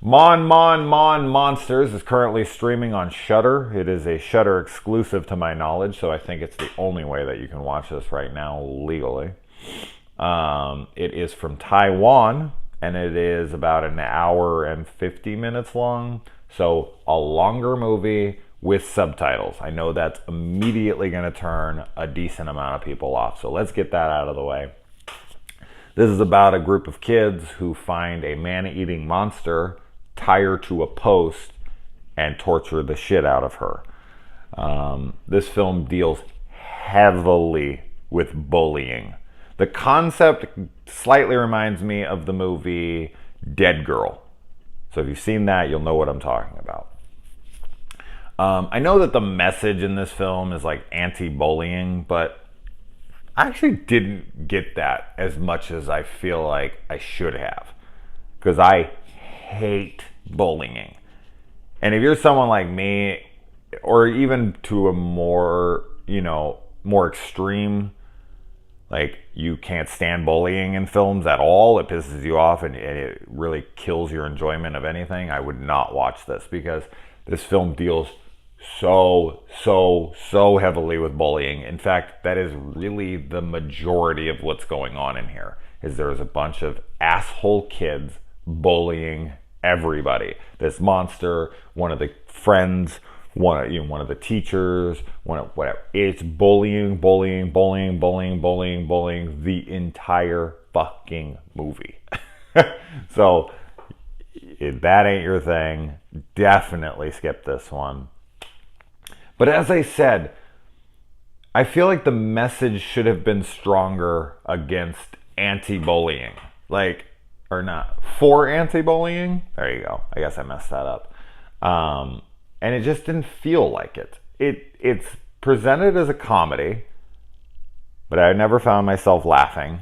Mon Monsters is currently streaming on Shudder. It is a Shudder exclusive to my knowledge, so I think it's the only way that you can watch this right now legally. It is from Taiwan, and it is about an hour and 50 minutes long, so a longer movie with subtitles. I know that's immediately going to turn a decent amount of people off, so let's get that out of the way. This is about a group of kids who find a man-eating monster, tie her to a post, and torture the shit out of her. This film deals heavily with bullying. The concept slightly reminds me of the movie Dead Girl. So if you've seen that, you'll know what I'm talking about. I know that the message in this film is like anti-bullying, but I actually didn't get that as much as I feel like I should have. Because I hate bullying. And if you're someone like me, or even to a more extreme, like you can't stand bullying in films at all, it pisses you off and it really kills your enjoyment of anything, I would not watch this, because this film deals so heavily with bullying. In fact, that is really the majority of what's going on in here. Is there's a bunch of asshole kids bullying everybody. This monster, one of the friends, one of the teachers, whatever. It's bullying the entire fucking movie. So if that ain't your thing, definitely skip this one. But as I said, I feel like the message should have been stronger against anti-bullying. Or not, for anti-bullying? There you go. I guess I messed that up. And it just didn't feel like it. It's presented as a comedy, but I never found myself laughing.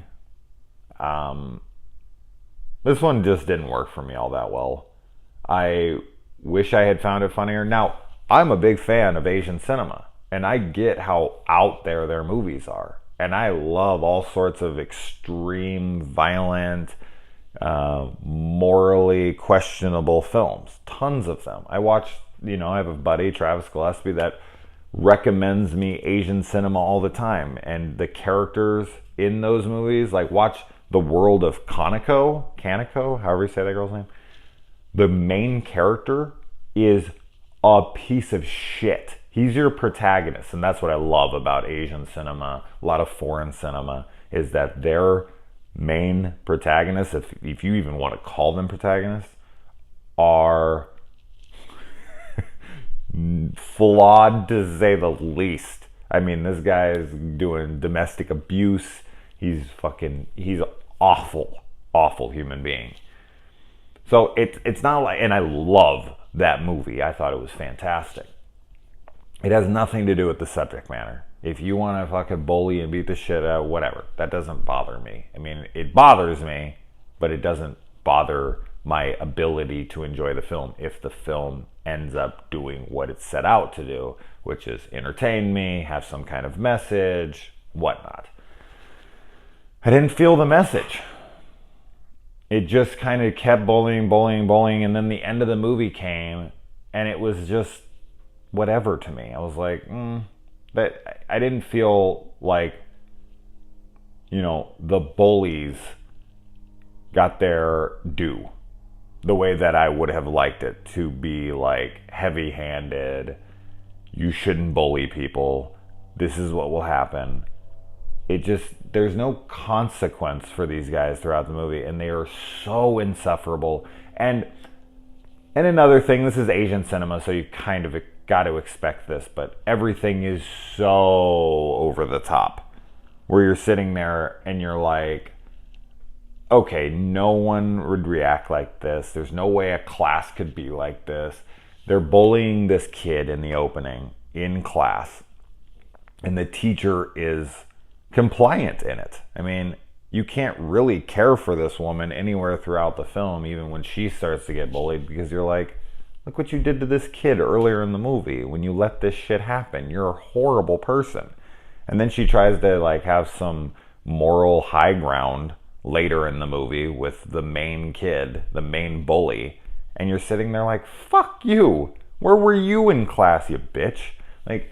This one just didn't work for me all that well. I wish I had found it funnier. Now, I'm a big fan of Asian cinema, and I get how out there their movies are. And I love all sorts of extreme, violent, morally questionable films. Tons of them. I have a buddy, Travis Gillespie, that recommends me Asian cinema all the time. And the characters in those movies, like watch The World of Kaneko, however you say that girl's name. The main character is a piece of shit. He's your protagonist, and that's what I love about Asian cinema, a lot of foreign cinema, is that their main protagonists, if you even want to call them protagonists, are flawed to say the least. I mean, this guy is doing domestic abuse. He's awful human being. So it's not like, and I love that movie. I thought it was fantastic. It has nothing to do with the subject matter. If you want to fucking bully and beat the shit out, whatever, that doesn't bother me. I mean, it bothers me, but it doesn't bother my ability to enjoy the film if the film ends up doing what it's set out to do, which is entertain me, have some kind of message, whatnot. I didn't feel the message. It just kind of kept bullying, and then the end of the movie came, and it was just whatever to me. I was like, but I didn't feel like, the bullies got their due the way that I would have liked it to be, like, heavy-handed. You shouldn't bully people. This is what will happen. There's no consequence for these guys throughout the movie, and they are so insufferable. And another thing, this is Asian cinema, so you kind of got to expect this, but everything is so over the top, where you're sitting there and you're like, okay, no one would react like this. There's no way a class could be like this. They're bullying this kid in the opening in class, and the teacher is compliant in it. I mean, you can't really care for this woman anywhere throughout the film, even when she starts to get bullied, because you're like, look what you did to this kid earlier in the movie when you let this shit happen. You're a horrible person. And then she tries to like have some moral high ground later in the movie with the main kid, the main bully, and you're sitting there like, fuck you. Where were you in class, you bitch? Like,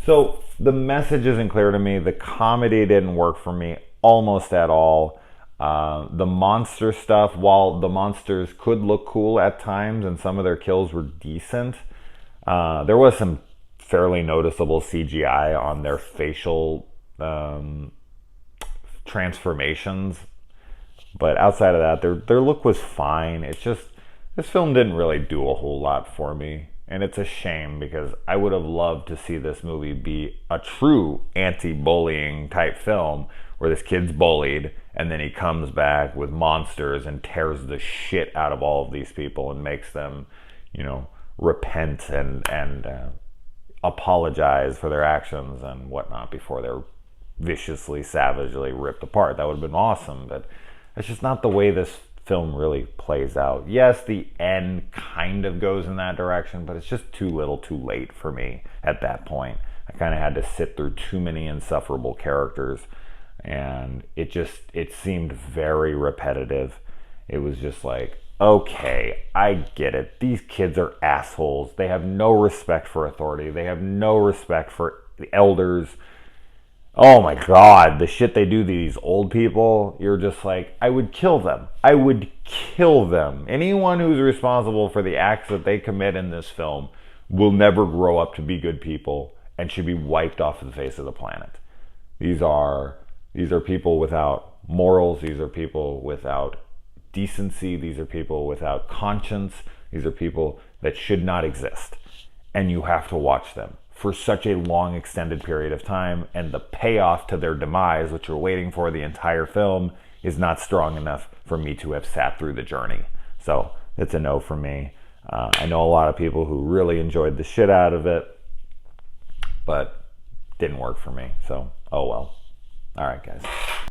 so the message isn't clear to me. The comedy didn't work for me almost at all. The monster stuff, while the monsters could look cool at times and some of their kills were decent, there was some fairly noticeable CGI on their facial transformations. But outside of that, their look was fine. It's just, this film didn't really do a whole lot for me. And it's a shame because I would have loved to see this movie be a true anti-bullying type film where this kid's bullied and then he comes back with monsters and tears the shit out of all of these people and makes them, repent and apologize for their actions and whatnot before they're viciously, savagely ripped apart. That would have been awesome, but that's just not the way this film really plays out. Yes, the end kind of goes in that direction, but it's just too little too late for me at that point. I kind of had to sit through too many insufferable characters, and it seemed very repetitive. It was just like, okay, I get it. These kids are assholes. They have no respect for authority. They have no respect for the elders. Oh my God, the shit they do to these old people, you're just like, I would kill them. I would kill them. Anyone who's responsible for the acts that they commit in this film will never grow up to be good people and should be wiped off the face of the planet. These are people without morals. These are people without decency. These are people without conscience. These are people that should not exist. And you have to watch them for such a long extended period of time, and the payoff to their demise, which you're waiting for the entire film, is not strong enough for me to have sat through the journey. So it's a no for me. I know a lot of people who really enjoyed the shit out of it, but didn't work for me. So, oh well. All right, guys.